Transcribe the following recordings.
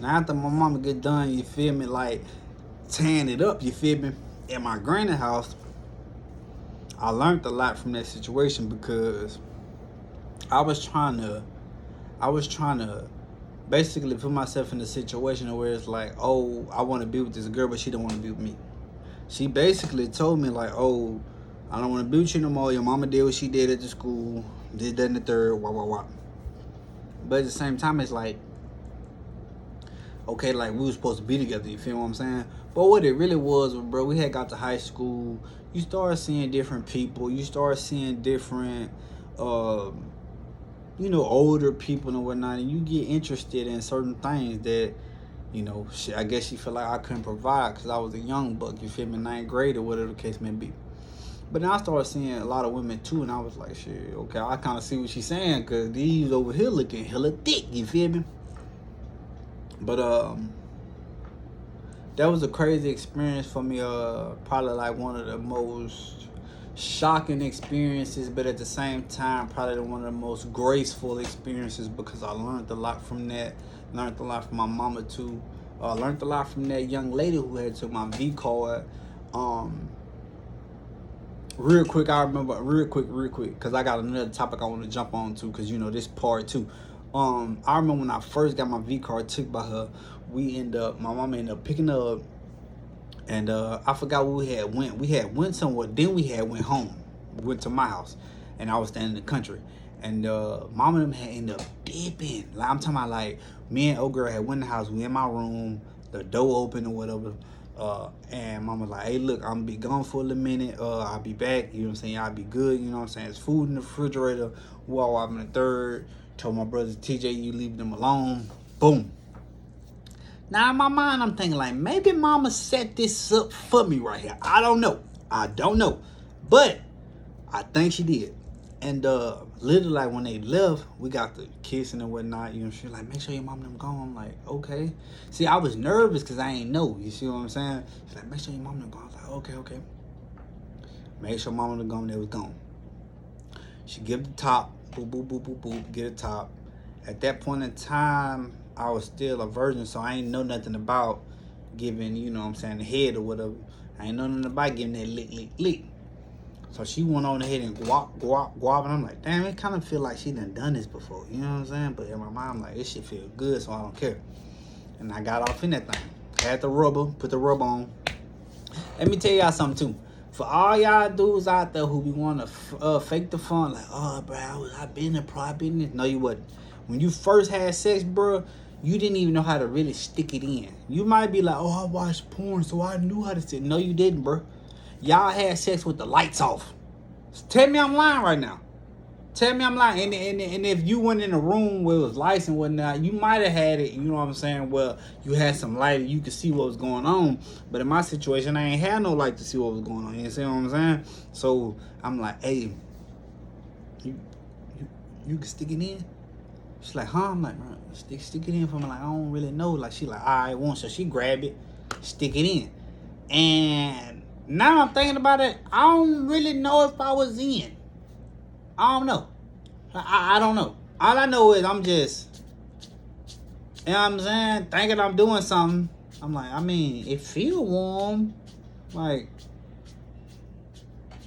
Now after my mama get done, you feel me, like tearing it up, you feel me, at my granny house, I learned a lot from that situation because I was trying to I was trying to basically put myself in a situation where it's like, oh, I want to be with this girl, but she don't want to be with me. She basically told me like, oh, I don't want to be with you no more. Your mama did what she did at the school, did that and the third, wah wah wah. But at the same time, it's like, okay, like we were supposed to be together. You feel what I'm saying? But what it really was, bro, we had got to high school. You start seeing different people. You start seeing different, older people and whatnot, and you get interested in certain things that, I guess she felt like I couldn't provide because I was a young buck. You feel me? Ninth grade or whatever the case may be. But then I started seeing a lot of women too, and I was like, shit, okay, I kind of see what she's saying because these over here looking hella thick. You feel me? But that was a crazy experience for me. Probably like one of the most shocking experiences, but at the same time, probably one of the most graceful experiences because I learned a lot from that. Learned a lot from my mama too. Learned a lot from that young lady who had took my V card. Real quick, because I got another topic I want to jump on to, because this part too. I remember when I first got my V card took by her, my mama ended up picking up, and I forgot where we had went. We had went somewhere, then we had went home. We went to my house, and I was staying in the country. And mama and them had ended up dipping. Like, I'm talking about, like, me and old girl had went in the house. We in my room, the door open or whatever. And mama was like, hey, look, I'm gonna be gone for a little minute. I'll be back. You know what I'm saying? I'll be good. You know what I'm saying? There's food in the refrigerator. While I'm in the third. Told my brother TJ, you leave them alone. Boom. Now in my mind, I'm thinking like, maybe mama set this up for me right here. I don't know. But I think she did. And literally, like, when they left, we got the kissing and whatnot. She was like, make sure your mom and them gone. I'm like, okay. See, I was nervous because I ain't know. You see what I'm saying? She's like, make sure your mom and them gone. I was like, okay. Make sure mom and them gone. They was gone. She give the top. Boop, boop, boop, boop, boop. Get a top. At that point in time, I was still a virgin, so I ain't know nothing about giving, the head or whatever. I ain't know nothing about giving that lick. So she went on ahead and guap, and I'm like, damn, it kind of feel like she done this before, you know what I'm saying? But in my mind, I'm like, this shit feel good, so I don't care. And I got off in that thing. Had the rubber, put the rubber on. Let me tell y'all something too. For all y'all dudes out there who be want to fake the fun, like, oh, bro, I been there, I been there. No, you wasn't. When you first had sex, bro, you didn't even know how to really stick it in. You might be like, oh, I watched porn, so I knew how to stick. No, you didn't, bro. Y'all had sex with the lights off. Tell me I'm lying right now. Tell me I'm lying. And if you went in a room where it was lights and whatnot, you might have had it, you know what I'm saying? Well, you had some light and you could see what was going on. But in my situation, I ain't had no light to see what was going on. You see what I'm saying? So I'm like, hey, you can stick it in? She's like, huh? I'm like, bro, stick it in for me. Like, I don't really know. Like, she like, all right, once. So she grab it, stick it in. And now I'm thinking about it, I don't really know if I was in. I don't know. I don't know. All I know is I'm just, you know what I'm saying, thinking I'm doing something. I'm like, I mean, it feel warm. Like,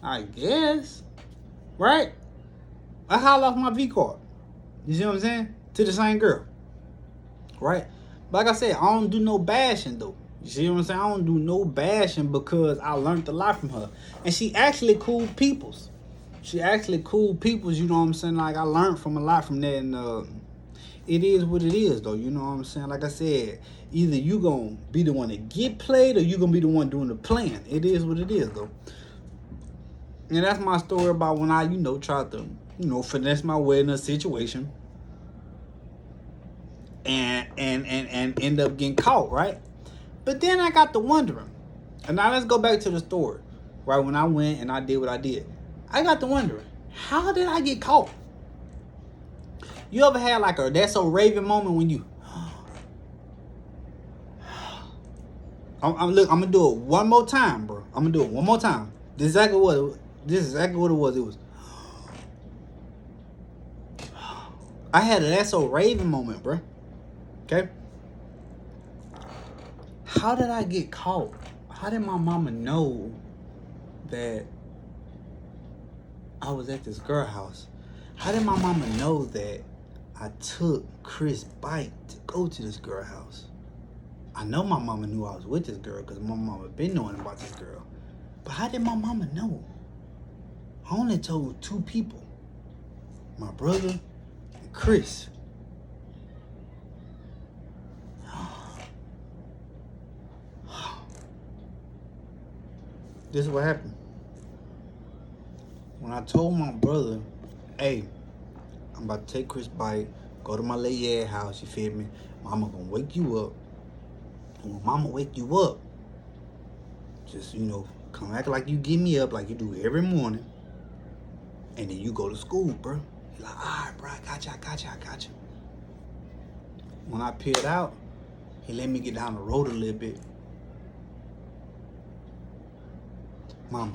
I guess. Right? I holler off my V card. You see what I'm saying? To the same girl. Right? But like I said, I don't do no bashing though. You see what I'm saying? I don't do no bashing because I learned a lot from her. And she actually cool peoples. You know what I'm saying? Like, I learned from a lot from that, and it is what it is, though, you know what I'm saying? Like I said, either you gonna be the one to get played or you gonna be the one doing the playing. It is what it is, though. And that's my story about when I, tried to, finesse my way in a situation and end up getting caught, right? But then I got to wondering, and now let's go back to the story, right? When I went and I did what I did, I got to wondering, how did I get caught? You ever had like a that's so Raven moment when you, I'm gonna do it one more time, bro. I'm gonna do it one more time. This is exactly what it was. It was, I had a that's so Raven moment, bro. Okay. how did I get caught? How did my mama know that I was at this girl house? How did my mama know that I took Chris' bike to go to this girl house? I know my mama knew I was with this girl because my mama been knowing about this girl. But how did my mama know? I only told 2 people. My brother and Chris. This is what happened. When I told my brother, hey, I'm about to take Chris' bike, go to my lady house, you feel me? Mama gonna wake you up. And when mama wake you up, just, come act like you get me up like you do every morning. And then you go to school, bro. He's like, all right, bro, I got you. When I peeled out, he let me get down the road a little bit. Mama,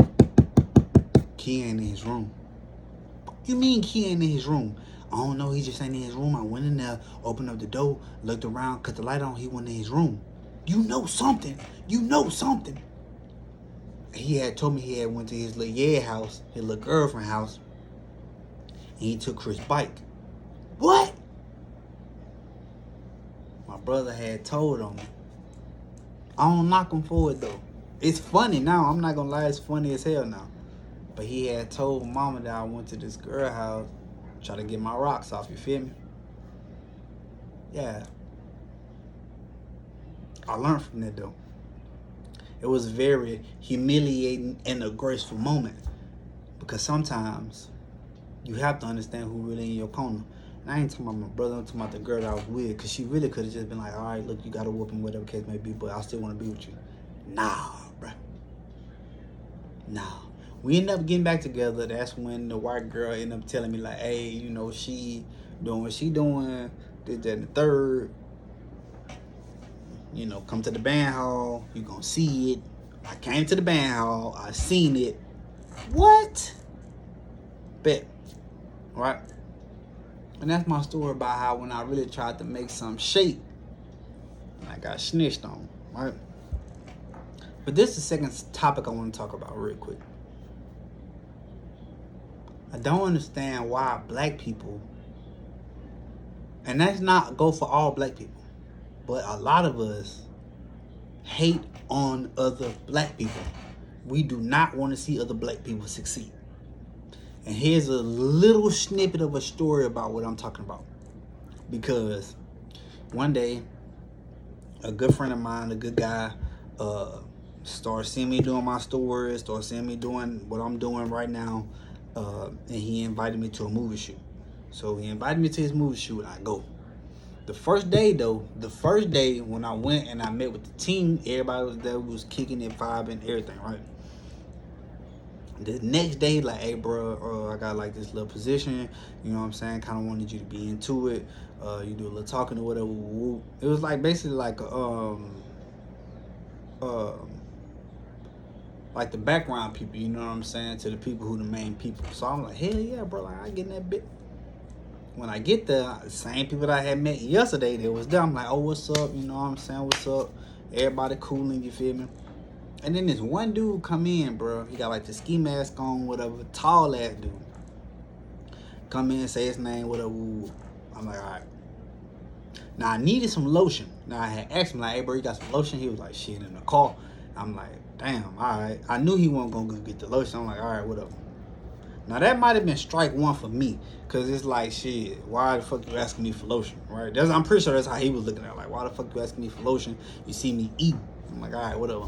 Key ain't in his room. You mean Key ain't in his room? I don't know, he just ain't in his room. I went in there, opened up the door, looked around, cut the light on, he wasn't in his room. You know something. He had told me he had went to his little house, his little girlfriend house, and he took Chris' bike. What? My brother had told on me. I don't knock him for it though. It's funny now. I'm not gonna lie, it's funny as hell now. But he had told mama that I went to this girl house, try to get my rocks off, you feel me? Yeah. I learned from that though. It was a very humiliating and a graceful moment. Because sometimes you have to understand who really in your corner. And I ain't talking about my brother, I'm talking about the girl that I was with. Because she really could have just been like, all right, look, you got a whooping, whatever case may be, but I still want to be with you. Nah, bruh. Nah. We ended up getting back together. That's when the white girl ended up telling me, like, hey, she doing what she doing, this, that, and the third. Come to the band hall. You gonna see it. I came to the band hall. I seen it. What? Bet. Right? And that's my story about how when I really tried to make some shake, I got snitched on. Right? But this is the second topic I want to talk about real quick. I don't understand why black people, and that's not go for all black people, but a lot of us hate on other black people. We do not want to see other black people succeed. And here's a little snippet of a story about what I'm talking about. Because one day, a good friend of mine, a good guy, started seeing me doing my stories, started seeing me doing what I'm doing right now, and he invited me to a movie shoot. So he invited me to his movie shoot, and I go. The first day when I went and I met with the team, everybody was there, we was kicking it, vibing, everything, right? The next day, like, hey, bro, I got like this little position, you know what I'm saying? Kind of wanted you to be into it. You do a little talking or whatever. It was like basically like like the background people, you know what I'm saying, to the people who the main people. So I'm like, hell yeah, bro, like I get in that bit. When I get there, the same people that I had met yesterday, they was there. I'm like, oh, what's up? You know what I'm saying? What's up? Everybody cooling, you feel me? And then this one dude come in, bro. He got like the ski mask on, whatever. Tall ass dude. Come in, say his name, whatever. I'm like, all right. Now I needed some lotion. Now I had asked him, like, hey, bro, you got some lotion? He was like, shit, in the car. I'm like, damn, all right. I knew he wasn't gonna go get the lotion. I'm like, all right, whatever. Now that might have been strike one for me, cause it's like, shit, why the fuck you asking me for lotion, right? I'm pretty sure that's how he was looking at it. Like, why the fuck you asking me for lotion? You see me eat. I'm like, all right, whatever.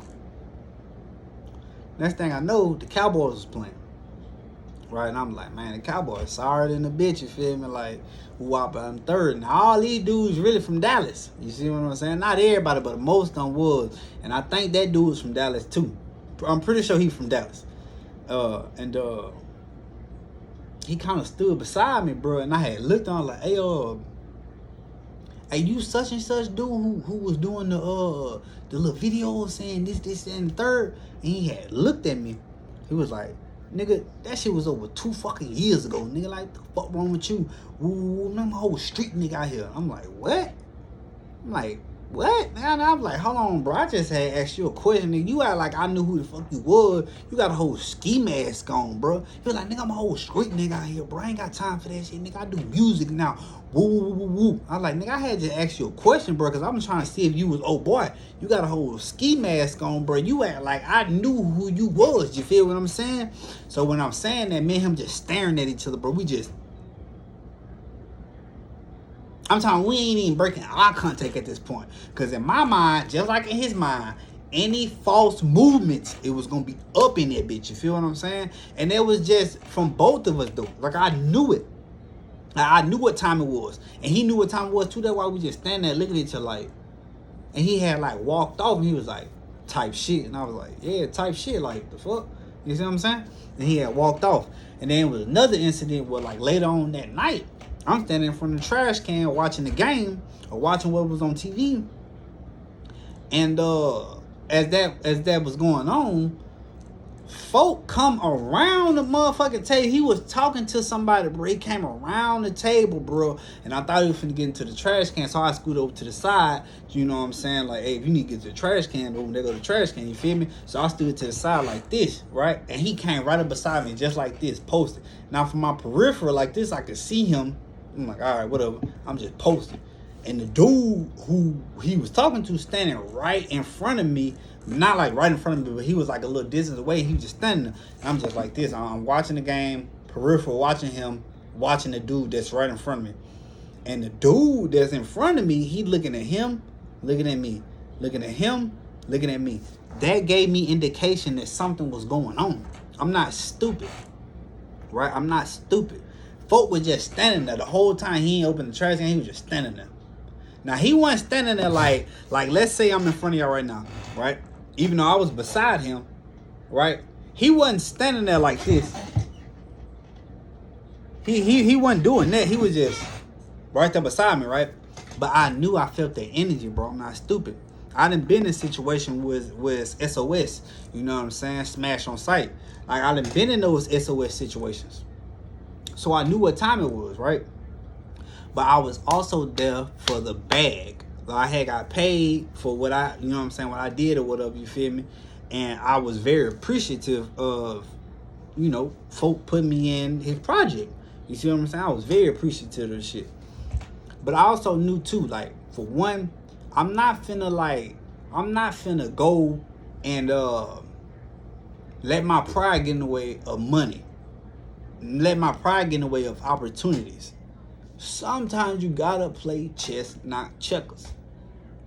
Next thing I know, the Cowboys was playing, right? And I'm like, man, the Cowboys sorry than the bitch, you feel me? Like, who out by them third? And all these dudes really from Dallas. You see what I'm saying? Not everybody, but most of them was. And I think that dude was from Dallas too. I'm pretty sure he from Dallas. He kind of stood beside me, bro, and I had looked on like, hey, you such and such dude who was doing the little video saying this, and the third, and he had looked at me. He was like, nigga, that shit was over 2 fucking years ago, nigga. Like, the fuck wrong with you? Ooh, my whole street nigga out here. I'm like, what? I'm like, what? And I'm like, hold on, bro. I just had asked you a question, nigga. You act like I knew who the fuck you was. You got a whole ski mask on, bro. You like, nigga, I'm a whole street nigga out here, bro. I ain't got time for that shit, nigga. I do music now. Woo, woo, woo, woo. I was like, nigga, I had to ask you a question, bro, because I'm trying to see if you was, oh, boy, you got a whole ski mask on, bro. You act like I knew who you was. You feel what I'm saying? So when I'm saying that, me and him just staring at each other, bro, I'm talking, we ain't even breaking eye contact at this point. Because in my mind, just like in his mind, any false movements, it was going to be up in that bitch. You feel what I'm saying? And it was just from both of us, though. Like, I knew it. I knew what time it was. And he knew what time it was, too. That's why we just standing there looking at each other like. And he had, like, walked off, and he was like, type shit. And I was like, yeah, type shit. Like, the fuck? You see what I'm saying? And he had walked off. And then there was another incident where, like, later on that night, I'm standing in front of the trash can watching the game or watching what was on TV. And as that was going on, folk come around the motherfucking table. He was talking to somebody, bro. He came around the table, bro. And I thought he was finna get into the trash can. So I scooted over to the side. You know what I'm saying? Like, hey, if you need to get to the trash can, over there go to the trash can. You feel me? So I stood to the side like this, right? And he came right up beside me just like this, posted. Now from my peripheral like this, I could see him. I'm like, all right, whatever. I'm just posting. And the dude who he was talking to standing right in front of me, not like right in front of me, but he was like a little distance away. He was just standing there. I'm just like this. I'm watching the game, peripheral, watching him, watching the dude that's right in front of me. And the dude that's in front of me, he looking at him, looking at me, looking at him, looking at me. That gave me indication that something was going on. I'm not stupid, right? I'm not stupid. Folk was just standing there the whole time. He ain't opened the trash can. He was just standing there. Now, he wasn't standing there like let's say I'm in front of y'all right now, right? Even though I was beside him, right? He wasn't standing there like this. He wasn't doing that. He was just right there beside me, right? But I knew I felt that energy, bro. I'm not stupid. I done been in a situation with SOS. You know what I'm saying? Smash on sight. Like, I done been in those SOS situations. So I knew what time it was, right? But I was also there for the bag. I had got paid for what I, you know what I'm saying, what I did or whatever, you feel me? And I was very appreciative of, you know, folk putting me in his project. You see what I'm saying? I was very appreciative of the shit. But I also knew too, like, for one, I'm not finna go and let my pride get in the way of money. Let my pride get in the way of opportunities. Sometimes you gotta play chess, not checkers.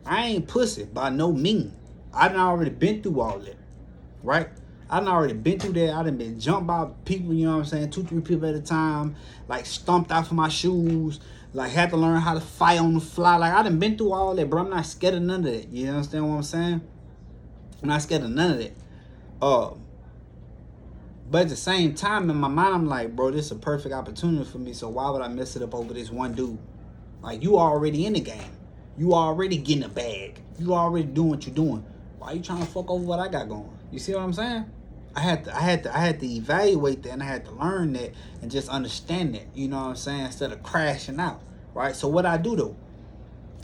I ain't pussy by no means. I done already been through all that, right? I done already been through that. I done been jumped by people, you know what I'm saying, 2-3 people at a time, like stomped out for my shoes, like had to learn how to fight on the fly. Like, I done been through all that, bro. I'm not scared of none of that. You understand what I'm saying? I'm not scared of none of that. But at the same time, in my mind, I'm like, bro, this is a perfect opportunity for me. So why would I mess it up over this one dude? Like, you already in the game. You already getting a bag. You already doing what you're doing. Why you trying to fuck over what I got going? You see what I'm saying? I had to evaluate that, and I had to learn that and just understand that. You know what I'm saying? Instead of crashing out, right? So what I do though?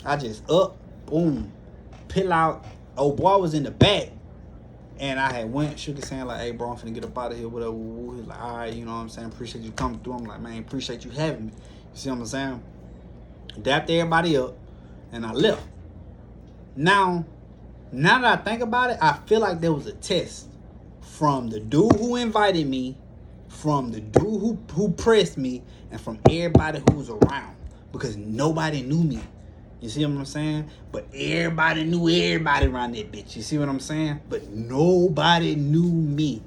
I just boom, pill out. Oh, boy was in the back. And I had went, shook his hand like, hey, bro, I'm finna get up out of here, whatever. He's like, all right, you know what I'm saying? Appreciate you coming through. I'm like, man, appreciate you having me. You see what I'm saying? Dapped everybody up, and I left. Now that I think about it, I feel like there was a test from the dude who invited me, from the dude who pressed me, and from everybody who was around. Because nobody knew me. You see what I'm saying? But everybody knew everybody around that bitch. You see what I'm saying? But nobody knew me.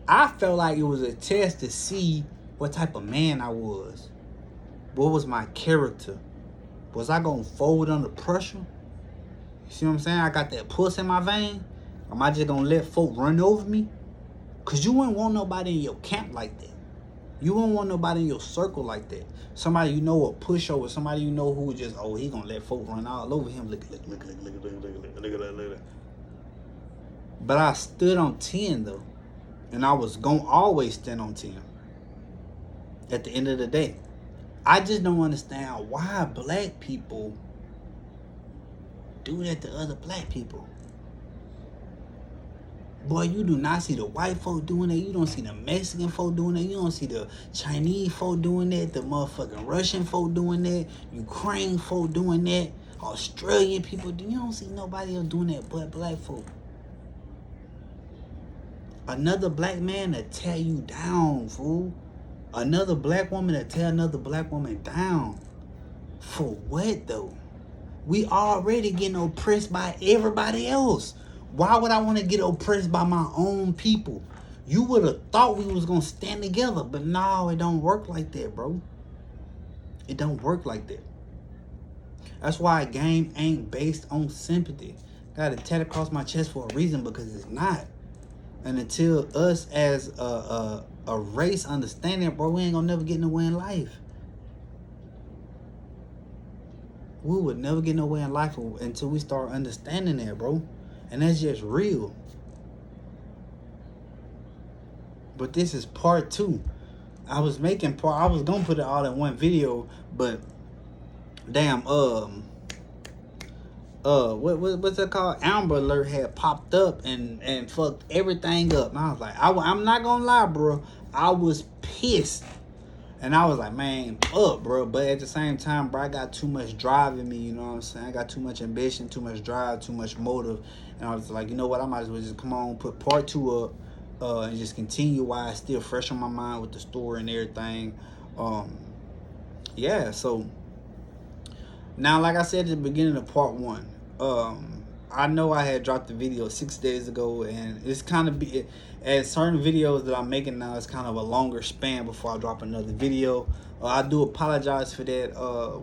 I felt like it was a test to see what type of man I was. What was my character? Was I going to fold under pressure? You see what I'm saying? I got that puss in my vein. Am I just going to let folk run over me? Because you wouldn't want nobody in your camp like that. You won't want nobody in your circle like that. Somebody you know a pushover, somebody you know who just, oh, he gonna let folk run all over him. Look at that. But I stood on 10 though. And I was gonna always stand on 10. At the end of the day. I just don't understand why black people do that to other black people. Boy, you do not see the white folk doing that. You don't see the Mexican folk doing that. You don't see the Chinese folk doing that. The motherfucking Russian folk doing that. Ukraine folk doing that. Australian people. You don't see nobody else doing that but black folk. Another black man to tear you down, fool. Another black woman to tear another black woman down. For what, though? We already getting oppressed by everybody else. Why would I want to get oppressed by my own people? You would have thought we was going to stand together. But no, it don't work like that, bro. It don't work like that. That's why a game ain't based on sympathy. Got to tear across my chest for a reason, because it's not. And until us as a race understand that, bro, we ain't going to never get nowhere in life. We would never get nowhere in life until we start understanding that, bro. And that's just real. But this is part 2. I was going to put it all in one video, but damn, what's it called? Amber Alert had popped up and fucked everything up. And I was like, I'm not gonna lie, bro. I was pissed. And I was like, man, up, bro. But at the same time, bro, I got too much drive in me, you know what I'm saying? I got too much ambition, too much drive, too much motive. And I was like, you know what? I might as well just come on, put part 2 up, and just continue while it's still fresh on my mind with the story and everything. Yeah, so now, like I said at the beginning of part 1, I know I had dropped the video 6 days ago, and it's kind of at certain videos that I'm making now, it's kind of a longer span before I drop another video. I do apologize for that.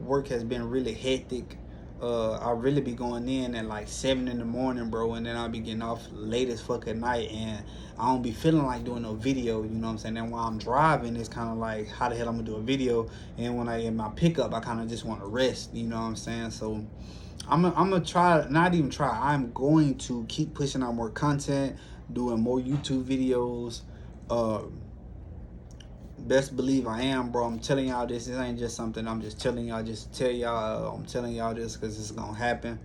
Work has been really hectic. I really be going in at like 7 in the morning, bro, and then I'll be getting off late as fuck at night, and I don't be feeling like doing no video, you know what I'm saying? And while I'm driving, it's kind of like, how the hell I'm gonna do a video? And when I in my pickup, I kind of just want to rest, you know what I'm saying? So I'm gonna try, not even try, I'm going to keep pushing out more content, doing more YouTube videos. Best believe I am, bro. I'm telling y'all this. This ain't just something I'm just telling y'all just to tell y'all. I'm telling y'all this because it's gonna happen.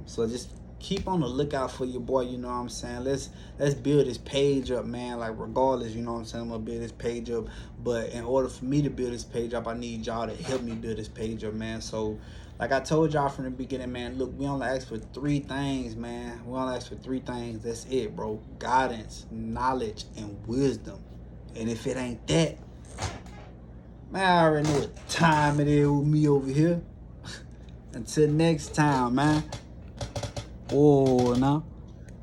So just keep on the lookout for your boy, you know what I'm saying? Let's build this page up, man. Like, regardless, you know what I'm saying, I'm gonna build this page up. But in order for me to build this page up, I need y'all to help me build this page up, man. So like I told y'all from the beginning, man, look, we only ask for 3 things, man. We only ask for 3 things. That's it, bro. Guidance, knowledge, and wisdom. And if it ain't that, man, I already know what time it is with me over here. Until next time, man. Oh, no.